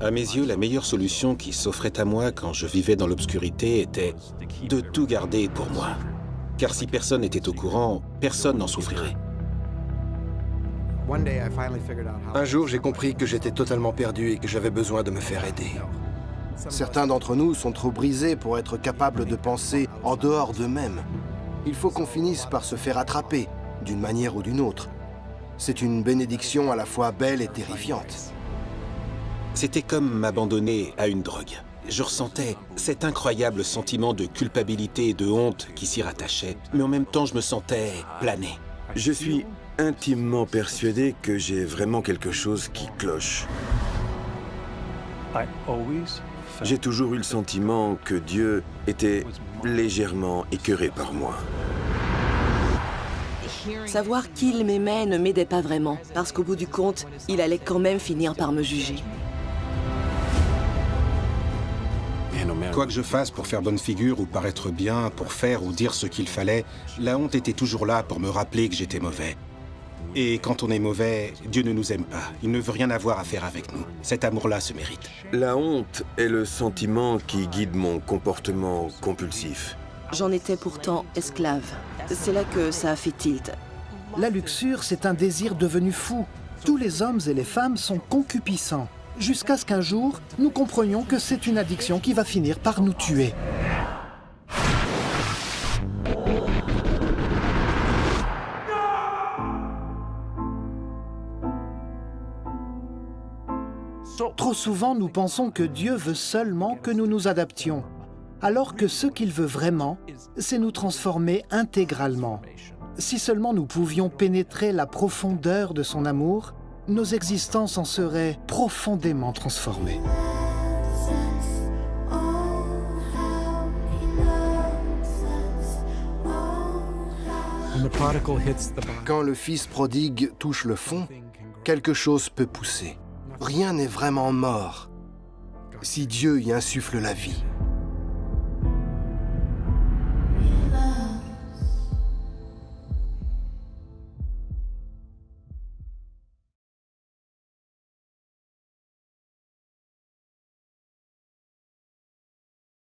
À mes yeux, la meilleure solution qui s'offrait à moi quand je vivais dans l'obscurité était de tout garder pour moi. Car si personne n'était au courant, personne n'en souffrirait. Un jour, j'ai compris que j'étais totalement perdu et que j'avais besoin de me faire aider. Certains d'entre nous sont trop brisés pour être capables de penser en dehors d'eux-mêmes. Il faut qu'on finisse par se faire attraper, d'une manière ou d'une autre. C'est une bénédiction à la fois belle et terrifiante. C'était comme m'abandonner à une drogue. Je ressentais cet incroyable sentiment de culpabilité et de honte qui s'y rattachait, mais en même temps, je me sentais planer. Je suis intimement persuadé que j'ai vraiment quelque chose qui cloche. J'ai toujours eu le sentiment que Dieu était légèrement écœuré par moi. Savoir qu'il m'aimait ne m'aidait pas vraiment, parce qu'au bout du compte, il allait quand même finir par me juger. Quoi que je fasse pour faire bonne figure ou paraître bien, pour faire ou dire ce qu'il fallait, la honte était toujours là pour me rappeler que j'étais mauvais. Et quand on est mauvais, Dieu ne nous aime pas. Il ne veut rien avoir à faire avec nous. Cet amour-là se mérite. La honte est le sentiment qui guide mon comportement compulsif. J'en étais pourtant esclave. C'est là que ça a fait tilt. La luxure, c'est un désir devenu fou. Tous les hommes et les femmes sont concupiscents. Jusqu'à ce qu'un jour, nous comprenions que c'est une addiction qui va finir par nous tuer. Trop souvent, nous pensons que Dieu veut seulement que nous nous adaptions, alors que ce qu'il veut vraiment, c'est nous transformer intégralement. Si seulement nous pouvions pénétrer la profondeur de son amour, nos existences en seraient profondément transformées. Quand le fils prodigue touche le fond, quelque chose peut pousser. Rien n'est vraiment mort si Dieu y insuffle la vie.